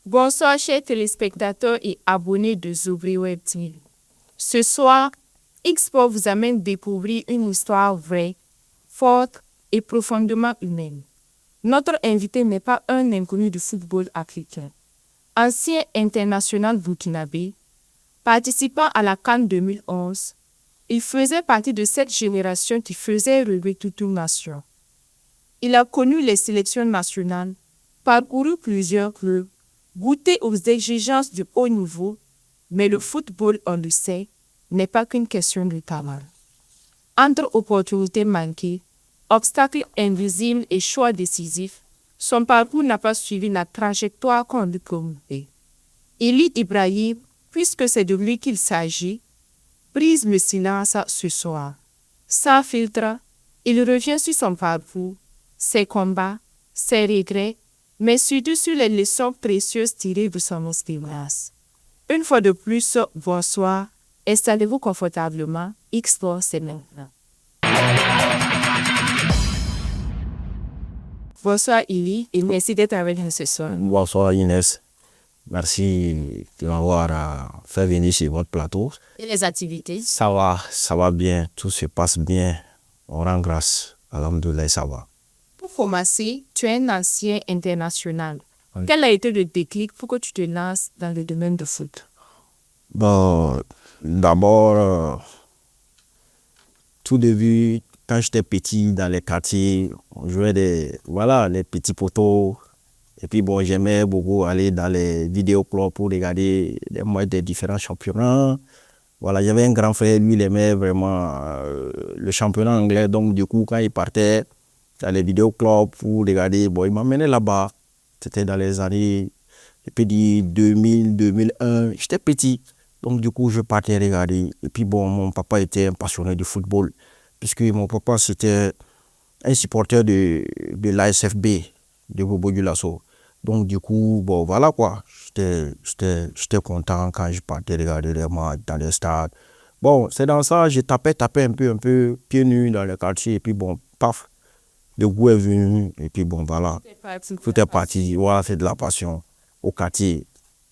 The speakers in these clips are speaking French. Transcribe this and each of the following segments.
Bonsoir chers téléspectateurs et abonnés de Zobri Web TV. Ce soir, X-Sport vous amène découvrir une histoire vraie, forte et profondément humaine. Notre invité n'est pas un inconnu du football africain. Ancien international burkinabé, participant à la CAN 2011, il faisait partie de cette génération qui faisait rêver toute une nation. Il a connu les sélections nationales, parcouru plusieurs clubs, goûté aux exigences du haut niveau, mais le football, on le sait, n'est pas qu'une question de talent. Entre opportunités manquées, obstacles invisibles et choix décisifs, son parcours n'a pas suivi la trajectoire qu'on lui promettait. Elie Ibrahim, puisque c'est de lui qu'il s'agit, brise le silence ce soir. Sans filtre, il revient sur son parcours, ses combats, ses regrets, mais surtout sur les leçons précieuses tirées de son expérience. Une fois de plus, bonsoir, installez-vous confortablement, X-Sport c'est maintenant. Bonsoir Elie et merci d'être avec nous ce soir. Bonsoir Inès, merci de m'avoir fait venir sur votre plateau. Et les activités? Ça va bien, tout se passe bien, on rend grâce, alhamdoulilah, ça va. Pour commencer, tu es un ancien international. Oui. Quel a été le déclic pour que tu te lances dans le domaine de foot? Bon, d'abord, tout début, quand j'étais petit dans les quartiers, on jouait les petits poteaux. Et puis bon, j'aimais beaucoup aller dans les vidéoclubs pour regarder les matchs des différents championnats. Voilà, j'avais un grand frère, lui, il aimait vraiment le championnat anglais. Donc du coup, quand il partait dans les vidéoclubs pour regarder, bon, il m'emmenait là-bas. C'était dans les années, je peux dire 2000, 2001. J'étais petit. Donc du coup, je partais regarder. Et puis bon, mon papa était un passionné de football. Puisque mon papa, c'était un supporter de l'ASFB, de Bobo Dioulasso. Donc du coup, bon, voilà quoi. J'étais content quand je partais regarder les matchs dans les stades. Bon, c'est dans ça, j'ai tapé un peu, pieds nus dans le quartier. Et puis bon, paf, le goût est venu. Et puis bon, voilà. Tout est parti. Voilà, c'est de la passion. Au quartier,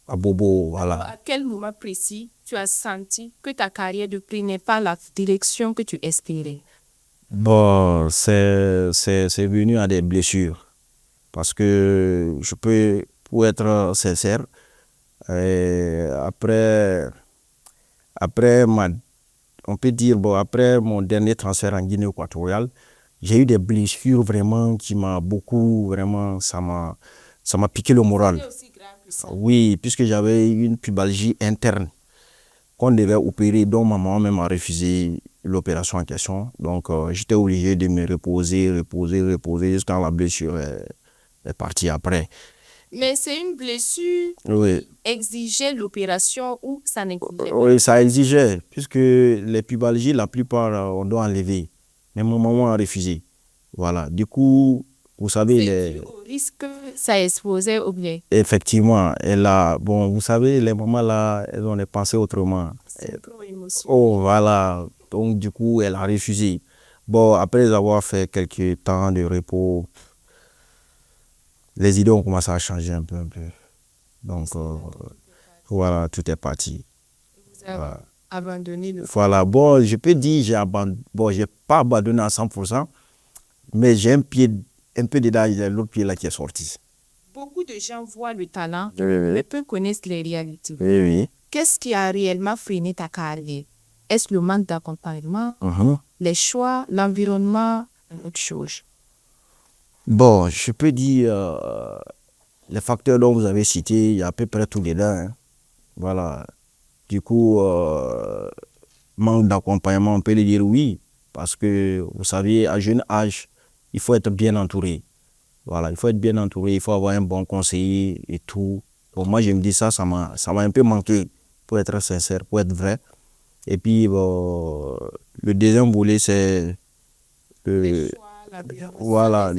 à Bobo, voilà. Alors, à quel moment précis tu as senti que ta carrière de prix n'est pas la direction que tu espérais? Bon, c'est venu à des blessures. Parce que je peux, pour être sincère, on peut dire, bon, après mon dernier transfert en Guinée équatoriale, j'ai eu des blessures vraiment qui m'a beaucoup, vraiment, ça m'a piqué le moral. Aussi grave que ça. Oui, puisque j'avais une pubalgie interne qu'on devait opérer, dont ma maman même a refusé l'opération en question. Donc, j'étais obligé de me reposer jusqu'à la blessure est partie après. Mais c'est une blessure Oui. qui exigeait l'opération ou ça n'exigeait pas? Oui, ça exigeait, puisque les pubalgies, la plupart, on doit enlever. Mais mon maman a refusé. Voilà. Du coup, vous savez... C'est dû au risque que ça exposait ou bien? Effectivement, bon, vous savez, les mamans là, elles ont les pensées autrement. C'est trop émotionnel. Oh, voilà. Donc, du coup, elle a refusé. Bon, après avoir fait quelques temps de repos, les idées ont commencé à changer un peu. Donc, voilà, tout est parti. Vous avez abandonné le foot. Voilà, bon, je peux dire, j'ai pas abandonné à 100%, mais j'ai un peu dedans, il y a l'autre pied là qui est sorti. Beaucoup de gens voient le talent, Oui. mais peu connaissent les réalités. Oui. Qu'est-ce qui a réellement freiné ta carrière? Est-ce le manque d'accompagnement, les choix, l'environnement, autre chose? Bon, je peux dire, les facteurs dont vous avez cités, il y a à peu près tous les deux. Hein. Voilà. Du coup, manque d'accompagnement, on peut le dire oui, parce que vous savez, à jeune âge, il faut être bien entouré. Voilà, il faut être bien entouré, il faut avoir un bon conseiller et tout. Bon, moi, je me dis ça m'a un peu manqué, pour être sincère, pour être vrai. Et puis, bon, le deuxième volet, c'est Les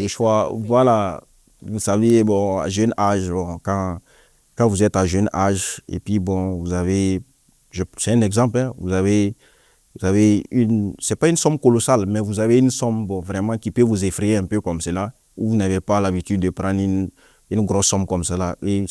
choix, voilà. Vous savez, bon, à jeune âge, bon, quand vous êtes à jeune âge, et puis, bon, vous avez, c'est un exemple, hein, vous avez c'est pas une somme colossale, mais vous avez une somme, bon, vraiment qui peut vous effrayer un peu comme cela, où vous n'avez pas l'habitude de prendre une grosse somme comme cela. Et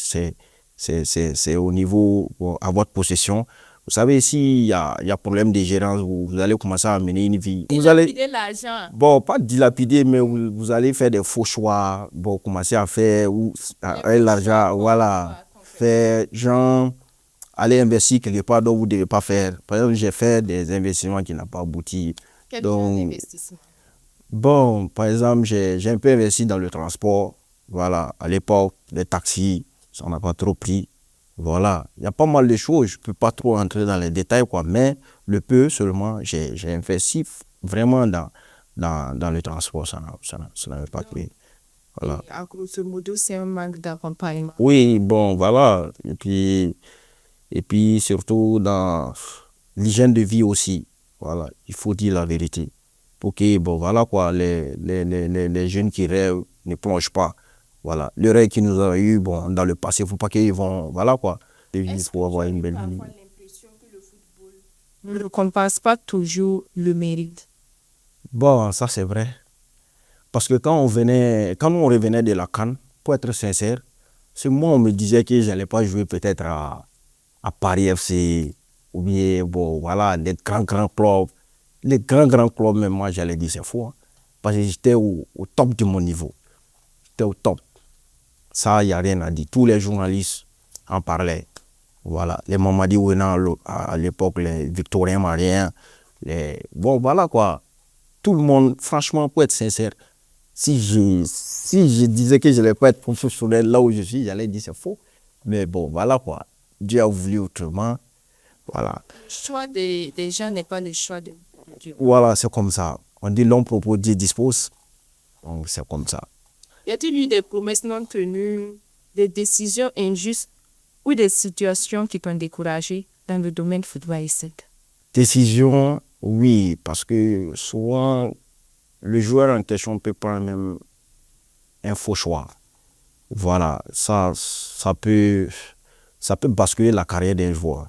c'est au niveau, bon, à votre possession. Vous savez, s'il y a problème de gérance, vous allez commencer à mener une vie. Vous allez, Dilapider l'argent. bon, pas dilapider, mais vous allez faire des faux choix. Bon, commencer à faire, ou, avec l'argent, voilà, faire, genre, aller investir quelque part dont vous ne devez pas faire. Par exemple, j'ai fait des investissements qui n'ont pas abouti. Quel genre Donc, d'investissement? bon, par exemple, j'ai un peu investi dans le transport. Voilà, à l'époque, les taxis, ça n'a pas trop pris. Voilà, il y a pas mal de choses. Je ne peux pas trop entrer dans les détails, quoi, mais le peu seulement, j'ai investi vraiment dans le transport. Ça n'avait pas pris. Voilà. Et à grosso modo, c'est un manque d'accompagnement. Oui, bon, voilà. Et puis surtout dans l'hygiène de vie aussi. Voilà, il faut dire la vérité. Pour que, bon, voilà quoi, les jeunes qui rêvent ne plongent pas. Voilà, le rêve qui nous a eu, bon, dans le passé, il ne faut pas qu'ils vont, voilà quoi. Il faut avoir une belle vie. L'impression que le football ne récompense pas toujours le mérite? Bon, ça c'est vrai. Parce que quand on revenait de la CAN, pour être sincère, c'est moi, on me disait que je n'allais pas jouer peut-être à Paris FC, ou bien, bon, voilà, les grands clubs. Les grands clubs, même moi, j'allais dire, c'est faux. Hein. Parce que j'étais au top de mon niveau. J'étais au top. Ça, il n'y a rien à dire. Tous les journalistes en parlaient. Voilà. Les Mamadi Ouena à l'époque, les Victorien Marien. Bon, voilà quoi. Tout le monde, franchement, pour être sincère, si je disais que je n'allais pas être professionnel là où je suis, j'allais dire c'est faux. Mais bon, voilà quoi. Dieu a voulu autrement. Voilà. Le choix des gens n'est pas le choix de Dieu. Voilà, c'est comme ça. On dit l'homme propose, Dieu dispose. Donc c'est comme ça. Y a-t-il eu des promesses non tenues, des décisions injustes ou des situations qui t'ont découragé dans le domaine footballistique? Décision, oui, parce que souvent, le joueur en question peut prendre même un faux choix. Voilà, ça peut basculer la carrière d'un joueur.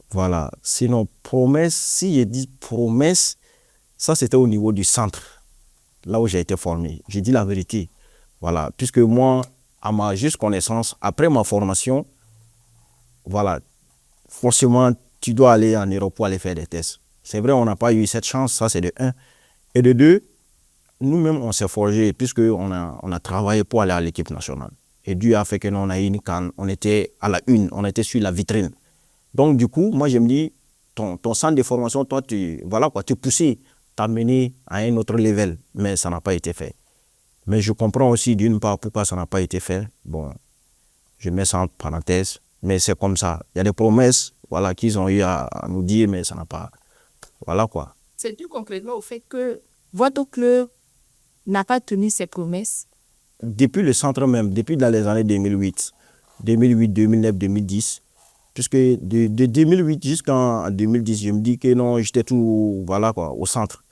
Voilà. Sinon, promesse, si je dis promesse, ça c'était au niveau du centre, là où j'ai été formé. J'ai dit la vérité. Voilà, puisque moi, à ma juste connaissance, après ma formation, voilà, forcément, tu dois aller en Europe pour aller faire des tests. C'est vrai, on n'a pas eu cette chance, ça c'est de un. Et de deux, nous-mêmes, on s'est forgé, puisqu'on a travaillé pour aller à l'équipe nationale. Et Dieu a fait que nous, on a eu une canne, on était à la une, on était sur la vitrine. Donc, du coup, moi, je me dis, ton centre de formation, toi, voilà quoi, tu poussé, t'as mené à un autre level, mais ça n'a pas été fait. Mais je comprends aussi d'une part pourquoi ça n'a pas été fait. Bon, je mets ça en parenthèse, mais c'est comme ça. Il y a des promesses, voilà, qu'ils ont eu à nous dire, mais ça n'a pas. Voilà quoi. C'est dû concrètement au fait que votre club n'a pas tenu ses promesses. Depuis le centre même, depuis dans les années 2008, 2009, 2010, puisque de 2008 jusqu'en 2010, je me dis que non, j'étais tout, voilà quoi, au centre.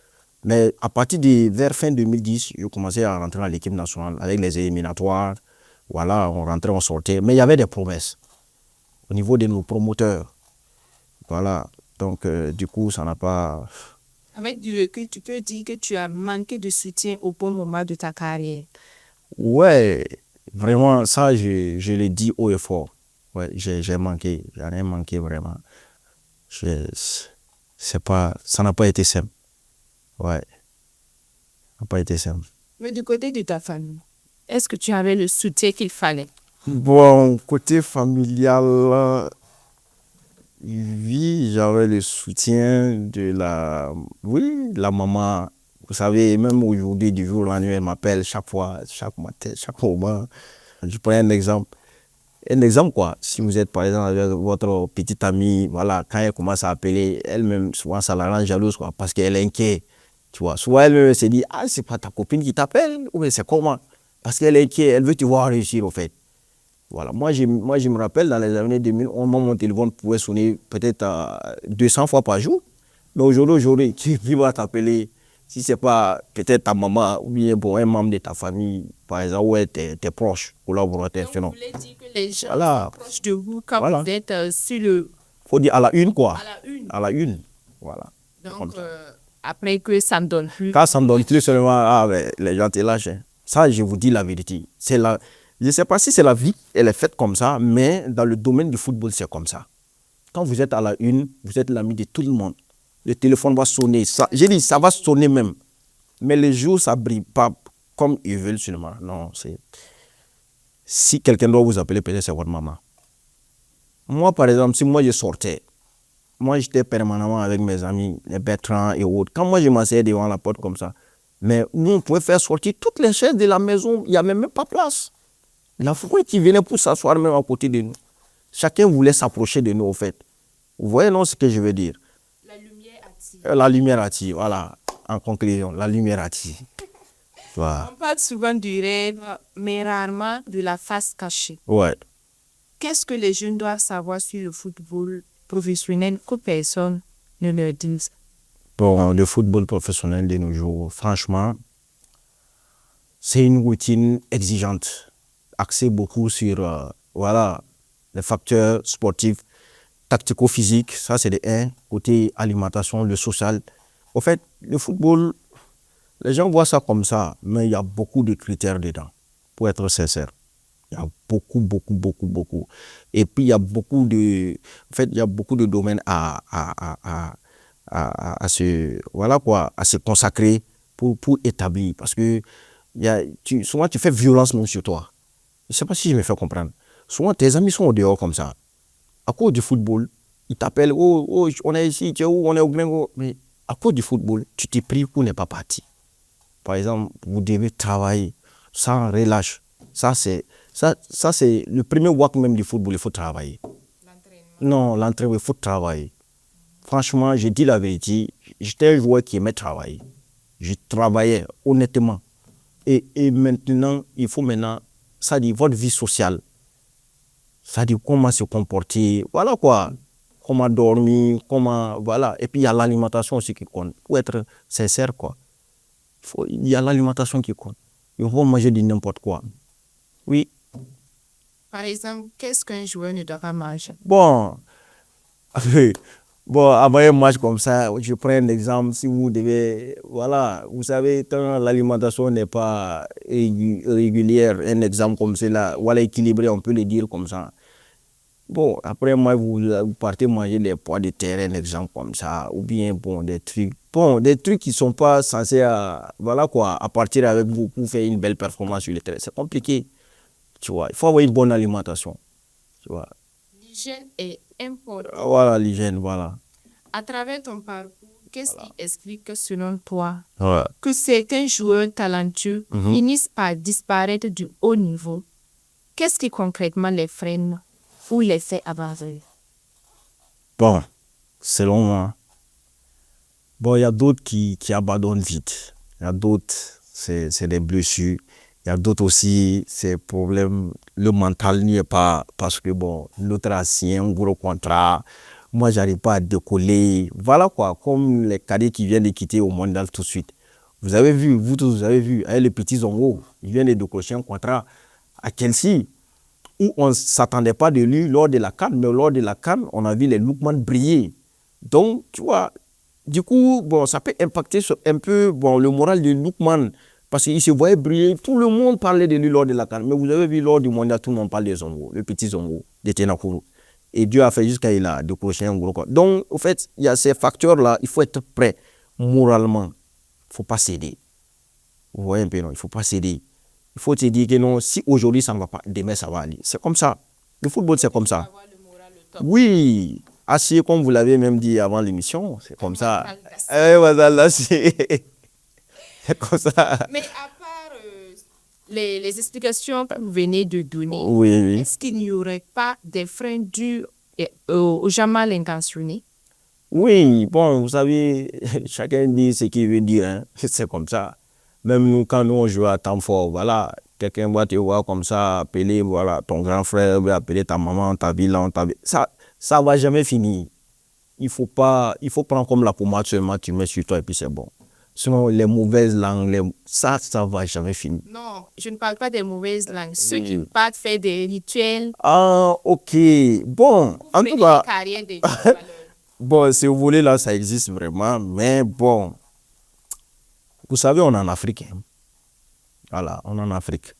Mais à partir de vers fin 2010, je commençais à rentrer dans l'équipe nationale avec les éliminatoires. Voilà, on rentrait, on sortait. Mais il y avait des promesses au niveau de nos promoteurs. Voilà, donc du coup, ça n'a pas... Avec du recul, tu peux dire que tu as manqué de soutien au bon moment de ta carrière. Ouais, vraiment, ça, je le dis haut et fort. Ouais, j'ai manqué, j'en ai manqué vraiment. Ça n'a pas été simple. Ouais, ça n'a pas été simple. Mais du côté de ta famille, est-ce que tu avais le soutien qu'il fallait? Bon, côté familial, oui, j'avais le soutien de la maman. Vous savez, même aujourd'hui, du jour au lendemain, elle m'appelle chaque fois, chaque matin, chaque moment. Je prends un exemple. Un exemple, quoi. Si vous êtes, par exemple, avec votre petite amie, voilà, quand elle commence à appeler, elle-même, souvent, ça la rend jalouse, quoi, parce qu'elle est inquiète. Tu vois, souvent, elle-même se dit, ah, c'est pas ta copine qui t'appelle, ou bien c'est comment? Parce qu'elle est inquiète, elle veut te voir réussir, au fait. Voilà, moi, je me rappelle, dans les années 2000, mon téléphone pouvait sonner peut-être 200 fois par jour. Mais aujourd'hui, qui va t'appeler, si ce n'est pas peut-être ta maman ou bien bon, un membre de ta famille, par exemple, ou tes proches, collaborateurs. Donc, vous voulez dire que les gens voilà. sont proches de vous quand Voilà. vous êtes sur le... Faut dire à la une, quoi. À la une. À la une, voilà. Donc, après que ça ne donne plus. Quand ça ne donne plus seulement, ah, ben, les gens te lâchent. Hein. Ça, je vous dis la vérité. C'est Je ne sais pas si c'est la vie, elle est faite comme ça, mais dans le domaine du football, c'est comme ça. Quand vous êtes à la une, vous êtes l'ami de tout le monde. Le téléphone va sonner. J'ai dit, ça va sonner même. Mais les jours, ça ne brille pas comme ils veulent seulement. Non, c'est... Si quelqu'un doit vous appeler, peut-être c'est votre maman. Moi, par exemple, si moi je sortais, moi j'étais permanemment avec mes amis, les Bertrand et autres. Quand moi je m'asseyais devant la porte comme ça, mais nous, on pouvait faire sortir toutes les chaises de la maison. Il n'y avait même pas place. La foule qui venait pour s'asseoir même à côté de nous. Chacun voulait s'approcher de nous, au fait. Vous voyez, non, ce que je veux dire? La lumière attire. La lumière attire, voilà. En conclusion, la lumière attire. Voilà. On parle souvent du rêve, mais rarement de la face cachée. Ouais. Qu'est-ce que les jeunes doivent savoir sur le football professionnel que personne ne leur dit? Bon, le football professionnel de nos jours, franchement, c'est une routine exigeante, axée beaucoup sur voilà, les facteurs sportifs, tactico-physiques, ça c'est de un, côté alimentation, le social. Au fait, le football, les gens voient ça comme ça, mais il y a beaucoup de critères dedans, pour être sincère. Il y a beaucoup. Et puis, il y a beaucoup de, en fait, il y a beaucoup de domaines à se consacrer pour établir. Parce que souvent, tu fais violence même sur toi. Je ne sais pas si je me fais comprendre. Souvent, tes amis sont au dehors comme ça. À cause du football, ils t'appellent, oh, on est ici, tu es où, on est au Glengo. Mais à cause du football, tu t'es pris pour ne pas partir. Par exemple, vous devez travailler sans relâche. Ça, c'est le premier work même du football, il faut travailler. Non, l'entraînement, il faut travailler. Franchement, je dis la vérité, j'étais un joueur qui aimait travailler. Je travaillais honnêtement. Et maintenant, il faut ça dit votre vie sociale. Ça dit comment se comporter, voilà quoi. Comment dormir, voilà. Et puis il y a l'alimentation aussi qui compte. Pour être sincère, quoi. Il y a l'alimentation qui compte. Il faut manger de n'importe quoi. Oui. Par exemple, qu'est-ce qu'un joueur ne doit pas manger? Bon, avant un match comme ça, je prends un exemple. Si vous devez, voilà, vous savez, quand l'alimentation n'est pas régulière, un exemple comme cela, voilà, équilibré, on peut le dire comme ça. Bon, après moi, vous partez manger des pois de terre, un exemple comme ça, ou bien, bon, des trucs qui ne sont pas censés, voilà quoi, à partir avec vous pour faire une belle performance sur le terrain. C'est compliqué, tu vois. Il faut avoir une bonne alimentation, tu vois. L'hygiène est importante. Voilà, l'hygiène, voilà. À travers ton parcours, qu'est-ce qui explique, selon toi, Ouais. que certains joueurs talentueux finissent par disparaître du haut niveau? Qu'est-ce qui concrètement les freine ou les fait avancer? Bon, selon moi, bon, il y a d'autres qui abandonnent vite. Il y a d'autres, c'est des blessures. Il y a d'autres aussi, c'est problème, le mental n'y est pas parce que bon, l'autre a signé un gros contrat. Moi, j'arrive pas à décoller. Voilà quoi, comme les cadets qui viennent de quitter au mondial tout de suite. Vous avez vu, vous tous, vous avez vu, avec les petits Zongo, ils viennent de décrocher un contrat à Chelsea, où on ne s'attendait pas de lui lors de la CAN, mais lors de la CAN, on a vu les Lookman briller. Donc, tu vois, du coup, bon, ça peut impacter un peu bon, le moral de Lookman, parce qu'il se voyait briller. Tout le monde parlait de lui lors de la CAN. Mais vous avez vu, lors du mondial, tout le monde parle de Zongo, le petit Zongo, de Tenakuru. Et Dieu a fait jusqu'à il a décroché un gros contrat. Donc, au fait, il y a ces facteurs-là, il faut être prêt moralement. Il ne faut pas céder. Vous voyez un peu, non? Il ne faut pas céder. Il faut te dire que non, si aujourd'hui ça ne va pas, demain ça va aller. C'est comme ça. Le football, c'est comme ça. Oui, assez comme vous l'avez même dit avant l'émission, c'est comme ça. Voilà, c'est comme ça. Mais à part les explications que vous venez de donner, Oui. est-ce qu'il n'y aurait pas des freins dus au jamais mal intentionné? Oui, bon, vous savez, chacun dit ce qu'il veut dire, hein. C'est comme ça. Même nous, quand nous on joue à temps fort, voilà, quelqu'un va te voir comme ça, appeler, voilà, ton grand frère, va appeler ta maman, ta ville, ça va jamais finir. Il faut prendre comme la pommade seulement, tu mets sur toi et puis c'est bon. Sinon, les mauvaises langues, ça va jamais finir. Non, je ne parle pas des mauvaises langues. Ceux qui partent faire des rituels. Ah, ok. Bon, en tout cas, carrière de bon, si vous voulez, là, ça existe vraiment, mais bon, vous savez, on est en Afrique. Hein. Voilà, on est en Afrique.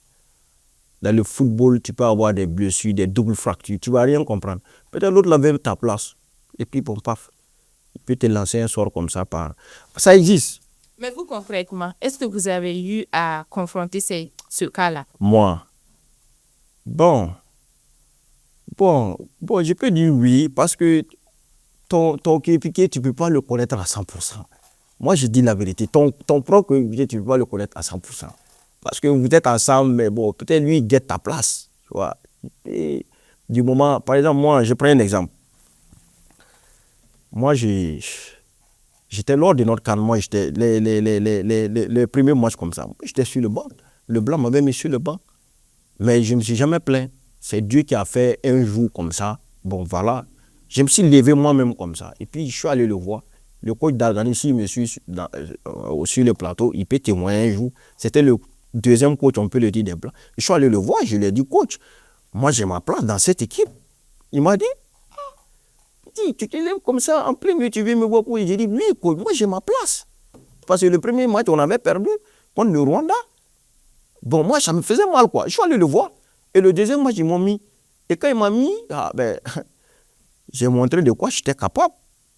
Dans le football, tu peux avoir des blessures, des doubles fractures. Tu ne vas rien comprendre. Peut-être l'autre avait ta place. Et puis, bon, paf. Il peut te lancer un sort comme ça. Ça existe. Mais vous, concrètement, est-ce que vous avez eu à confronter ce cas-là? Moi, bon, je peux dire oui, parce que ton coéquipier, tu ne peux pas le connaître à 100%. Moi, je dis la vérité. Ton propre coéquipier, tu ne peux pas le connaître à 100%. Parce que vous êtes ensemble, mais bon, peut-être lui, il guette ta place. Tu vois. Et du moment, par exemple, moi, je prends un exemple. Moi, j'étais lors de notre CAN, moi, j'étais les premiers matchs comme ça. J'étais sur le banc. Le blanc m'avait mis sur le banc. Mais je ne me suis jamais plaint. C'est Dieu qui a fait un jour comme ça. Bon, voilà. Je me suis levé moi-même comme ça. Et puis, je suis allé le voir. Le coach d'Argani, s'il me suit sur le plateau, il peut témoigner un jour. C'était le deuxième coach, on peut le dire, des Blancs. Je suis allé le voir, je lui ai dit, coach, moi j'ai ma place dans cette équipe. Il m'a dit, tu te lèves comme ça, en plein milieu, tu viens me voir. J'ai dit, oui, coach, moi j'ai ma place. Parce que le premier match, on avait perdu contre le Rwanda. Bon, moi, ça me faisait mal, quoi. Je suis allé le voir. Et le deuxième match, ils m'ont mis. Et quand ils m'ont mis, j'ai montré de quoi j'étais capable.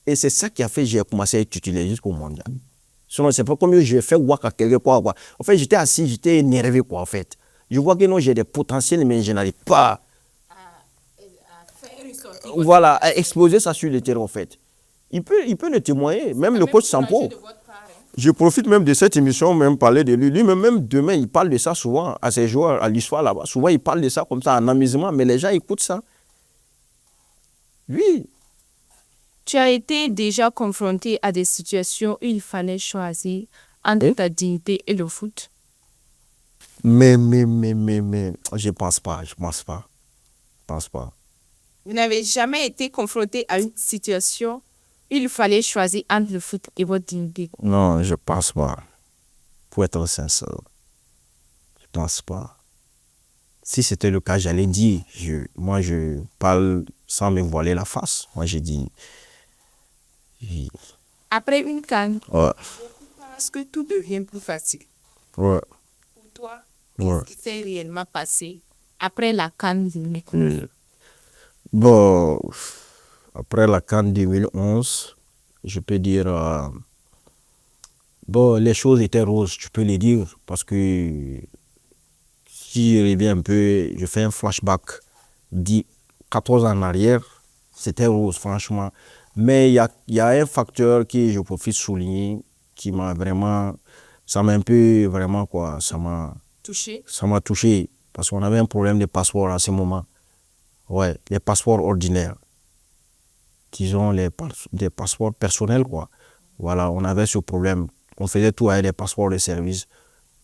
Et c'est ça qui a fait que j'ai commencé à être titulaire jusqu'au mondial. Sinon, c'est pas comme j'ai fait waka quelque quoi. En fait, j'étais assis, j'étais énervé, quoi, en fait. Je vois que non, j'ai des potentiels, mais je n'arrive pas à exploser ça sur le terrain, en fait. Il peut le témoigner, même le coach Sampo. Je profite même de cette émission, même parler de lui. Lui-même, demain, il parle de ça souvent à ses joueurs, à l'histoire là-bas. Souvent, il parle de ça comme ça, en amusement, mais les gens écoutent ça. Oui. Tu as été déjà confronté à des situations où il fallait choisir entre ta dignité et le foot? Mais, je pense pas. Vous n'avez jamais été confronté à une situation où il fallait choisir entre le foot et votre dignité? Non, je pense pas. Pour être sincère, je pense pas. Si c'était le cas, j'allais dire, moi je parle sans me voiler la face. Moi j'ai dit. Après une CAN, Ouais. est-ce que tout devient plus facile? Ouais. Pour toi, Ouais. qu'est-ce qui s'est réellement passé après la CAN 2011? Bon, après la CAN 2011, je peux dire, les choses étaient roses, je peux le dire, parce que si je reviens un peu, je fais un flashback 14 ans en arrière, c'était rose, franchement. Mais il y a un facteur que je profite de souligner, qui m'a vraiment, ça m'a un peu, vraiment, quoi, ça m'a touché, parce qu'on avait un problème de passeport à ce moment. Ouais, les passeports ordinaires. Disons, des passeports personnels, quoi. Voilà, on avait ce problème. On faisait tout avec des passeports de service.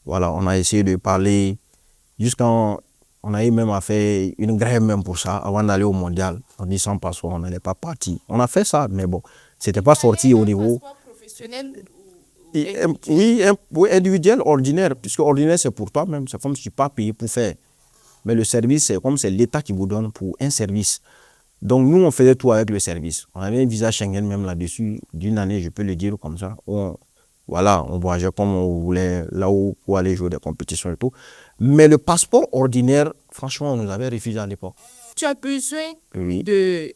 Voilà, on a essayé de parler, jusqu'à on a eu même à faire une grève même pour ça, avant d'aller au mondial. On dit sans passeport, on n'allait pas partir. On a fait ça, mais bon, c'était pas sorti au niveau. Passeport professionnel Oui, individuel, ordinaire, puisque ordinaire c'est pour toi-même, c'est comme si tu n'es pas payé pour faire. Mais le service, c'est comme c'est l'État qui vous donne pour un service. Donc nous, on faisait tout avec le service. On avait un visa Schengen même là-dessus, d'une année, je peux le dire comme ça. Voilà, on voyageait comme on voulait, là où pour aller jouer des compétitions et tout. Mais le passeport ordinaire, franchement, on nous avait refusé à l'époque. Tu as besoin Oui. de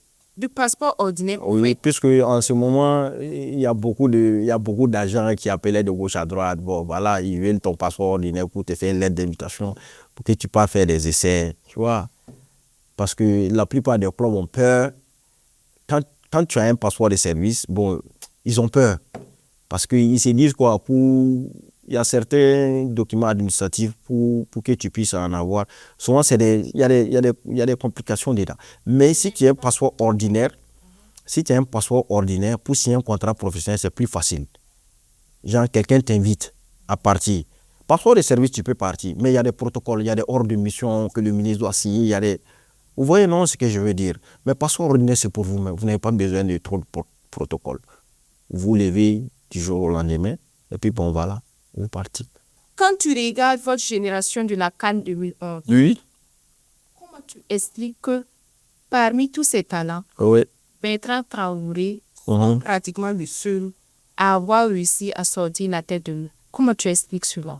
passeport ordinaire? Oui, puisque en ce moment, il y a beaucoup d'agents qui appelaient de gauche à droite. Bon, voilà, ils veulent ton passeport ordinaire pour te faire une lettre d'invitation, pour que tu puisses faire des essais, tu vois. Parce que la plupart des clubs ont peur. Quand tu as un passeport de service, bon, ils ont peur. Parce qu'ils se disent quoi, il y a certains documents administratifs pour que tu puisses en avoir. Souvent, il y a des complications dedans. Mais si tu as un passeport ordinaire, pour signer un contrat professionnel, c'est plus facile. Genre, quelqu'un t'invite à partir. Passeport de service, tu peux partir. Mais il y a des protocoles, il y a des ordres de mission que le ministre doit signer. Vous voyez, non, ce que je veux dire. Mais passeport ordinaire, c'est pour vous-même. Vous n'avez pas besoin de trop de protocoles. Vous levez du jour au lendemain, et puis bon, voilà, vous partez. Quand tu regardes votre génération de la CAN 2011, Oui. Comment tu expliques que parmi tous ces talents, Oui. Bertrand Traoré, pratiquement le seul à avoir réussi à sortir la tête de nous? Comment tu expliques cela?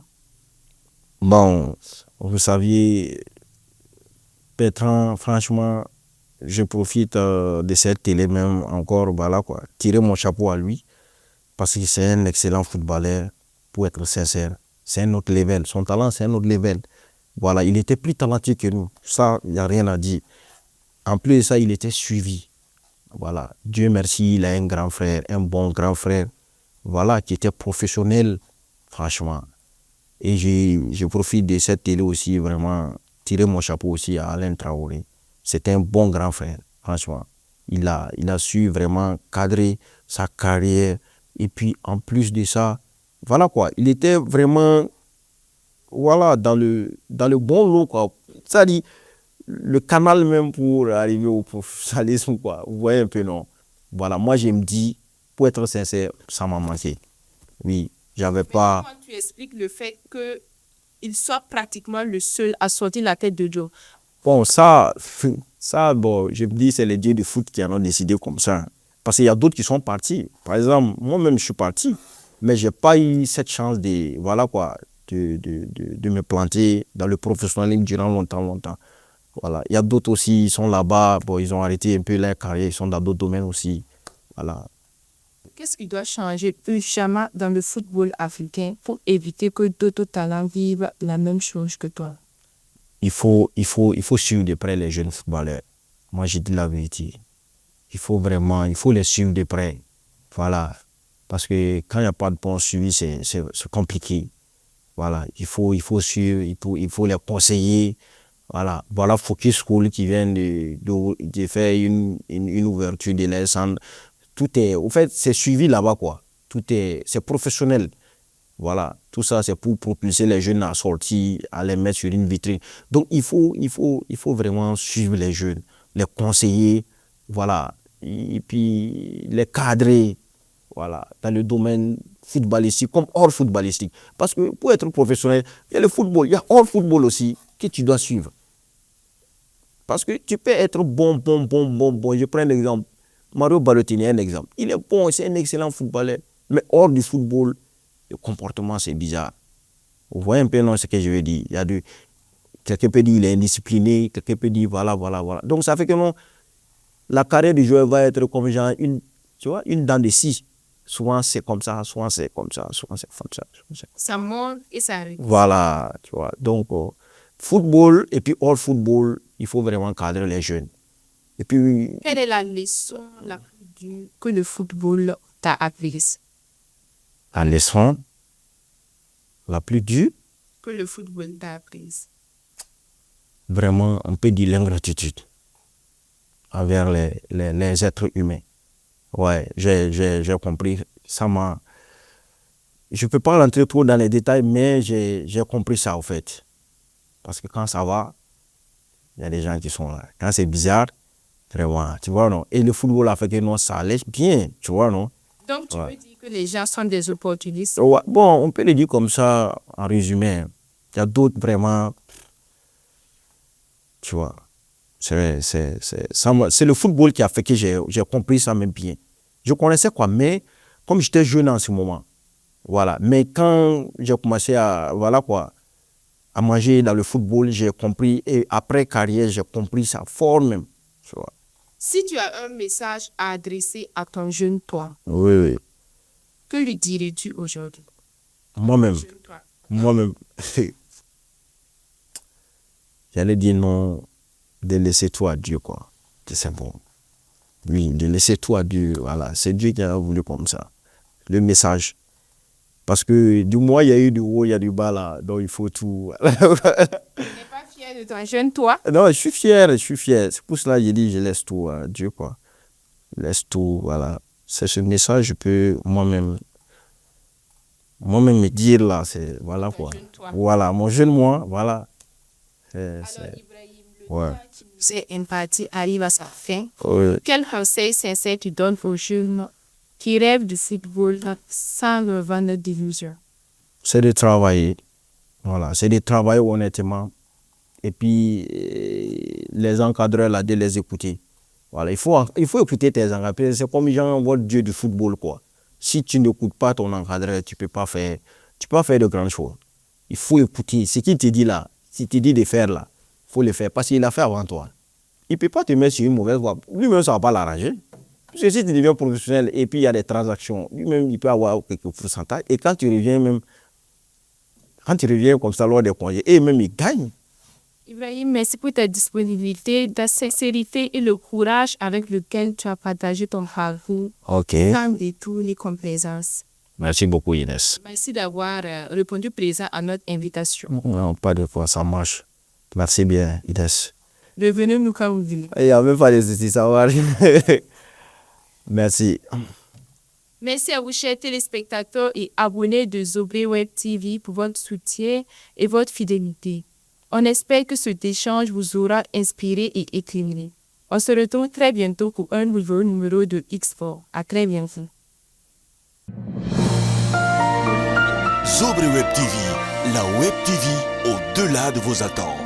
Bon, vous saviez, Bertrand, franchement, je profite de cette télé même encore, voilà quoi, tirer mon chapeau à lui, parce que c'est un excellent footballeur, pour être sincère. C'est un autre level. Son talent, c'est un autre level. Voilà, il était plus talentueux que nous. Ça, il n'y a rien à dire. En plus de ça, il était suivi. Voilà, Dieu merci, il a un grand frère, un bon grand frère, voilà, qui était professionnel, franchement. Et je profite de cette télé aussi, vraiment, tirer mon chapeau aussi à Alain Traoré. C'est un bon grand frère, franchement. Il a su vraiment cadrer sa carrière. Et puis, en plus de ça, voilà quoi, il était vraiment, voilà, dans le bon lot, quoi. Ça dit, le canal même pour arriver au professionnalisme, quoi. Vous voyez un peu, non? Voilà, moi, je me dis, pour être sincère, ça m'a manqué. Oui, j'avais pas... Comment tu expliques le fait qu'il soit pratiquement le seul à sortir la tête de Joe? Bon, bon, je me dis, c'est les dieux du foot qui en ont décidé comme ça. Parce qu'il y a d'autres qui sont partis. Par exemple, moi-même, je suis parti. Mais je n'ai pas eu cette chance de, voilà quoi, de me planter dans le professionnalisme durant longtemps, longtemps. Voilà. Il y a d'autres aussi, ils sont là-bas. Bon, ils ont arrêté un peu leur carrière. Ils sont dans d'autres domaines aussi. Voilà. Qu'est-ce qui doit changer urgemment dans le football africain pour éviter que d'autres talents vivent la même chose que toi? Il faut suivre de près les jeunes footballeurs. Moi, j'ai dit la vérité. Il faut les suivre de près. Voilà. Parce que quand il n'y a pas de bon suivi, c'est compliqué. Voilà. Il faut suivre, il faut les conseiller. Voilà. Voilà Focus School qui vient de faire une ouverture de leur centre. Tout est, au fait, c'est suivi là-bas, quoi. C'est professionnel. Voilà, tout ça, c'est pour propulser les jeunes à sortir, à les mettre sur une vitrine. Donc, il faut vraiment suivre les jeunes, les conseiller, voilà, et puis les cadrer, voilà, dans le domaine footballistique comme hors footballistique. Parce que pour être professionnel, il y a le football, il y a hors football aussi que tu dois suivre. Parce que tu peux être bon. Je prends un exemple. Mario Balotelli est un exemple. Il est bon, c'est un excellent footballeur. Mais hors du football, le comportement, c'est bizarre. Vous voyez un peu non, ce que je veux dire. Quelqu'un peut dire qu'il est indiscipliné, quelqu'un peut dire voilà. Donc ça fait que non, la carrière du joueur va être comme genre une dent de scie. Souvent c'est comme ça, souvent c'est comme ça, souvent c'est comme ça. Ça monte et ça arrive. Voilà, tu vois. Donc, football et puis hors football, il faut vraiment cadrer les jeunes. Et puis, Quelle est la leçon la plus dure que le football t'a apprise? la leçon la plus dure, Que le football t'a apprise. vraiment, on peut dire l'ingratitude envers les êtres humains. Ouais, j'ai compris. Je ne peux pas rentrer trop dans les détails, mais j'ai compris ça, au fait. Parce que quand ça va, il y a des gens qui sont là. Quand c'est bizarre, vraiment, tu vois, non? Et le football africain, non, ça allait bien, tu vois, non? Donc, tu peux dire que les gens sont des opportunistes. Ouais, bon, on peut le dire comme ça, en résumé. Il y a d'autres, vraiment, tu vois. C'est le football qui a fait que j'ai compris ça même bien. Je connaissais quoi, mais comme j'étais jeune en ce moment, voilà. Mais quand j'ai commencé voilà quoi, à manger dans le football, j'ai compris. Et après carrière, j'ai compris ça fort même. Tu vois. Si tu as un message à adresser à ton jeune toi, Oui. que lui dirais-tu aujourd'hui? Moi-même, Jeune toi. moi-même, j'allais dire non, de laisser tout à Dieu, quoi. C'est bon. Oui, de laisser tout à Dieu, voilà. C'est Dieu qui a voulu comme ça. Le message. Parce que du moins, il y a eu du haut, il y a du bas là. Donc, il faut tout. Tu n'es pas fier de ton jeune toi? Non, je suis fier. C'est pour cela que j'ai dit, je laisse tout à Dieu, quoi. Je laisse tout, voilà. C'est ce message, je peux moi-même me dire là, c'est, voilà quoi. Jeune toi. Voilà, mon jeune moi, voilà. Alors, Ibrahim, le Ouais. temps qui nous est imparti arrive à sa fin. Oui. Quel conseil sincère tu donnes aux jeunes qui rêvent du football sans leur vendre d'illusions? C'est de travailler. Voilà, c'est de travailler honnêtement. Et puis, les encadreurs là, de les écouter. Voilà, il faut écouter tes encadreurs. C'est comme genre votre dieu du football, quoi. Si tu n'écoutes pas ton encadreur, tu peux pas faire de grandes choses. Il faut écouter ce qu'il te dit là. S'il te dit de faire là, faut le faire parce qu'il l'a fait avant toi. Il ne peut pas te mettre sur une mauvaise voie. Lui-même, ça ne va pas l'arranger. Parce que si tu deviens professionnel et puis il y a des transactions, lui-même, il peut avoir quelques pourcentages. Et quand tu reviens comme ça lors des congés, et même il gagne. Ibrahim, merci pour ta disponibilité, ta sincérité et le courage avec lequel tu as partagé ton parcours, Ok. sans détour ni complaisance. Merci beaucoup, Inès. Merci d'avoir répondu présent à notre invitation. Non, pas de quoi, ça marche. Merci bien, Inès. Revenez-nous quand vous voulez. Il n'y a même pas de souci, ça va. Merci. Merci à vous, chers téléspectateurs et abonnés de Zobré Web TV pour votre soutien et votre fidélité. On espère que cet échange vous aura inspiré et éclairé. On se retrouve très bientôt pour un nouveau numéro de X4. À très bientôt. Zobré Web TV, la Web TV au-delà de vos attentes.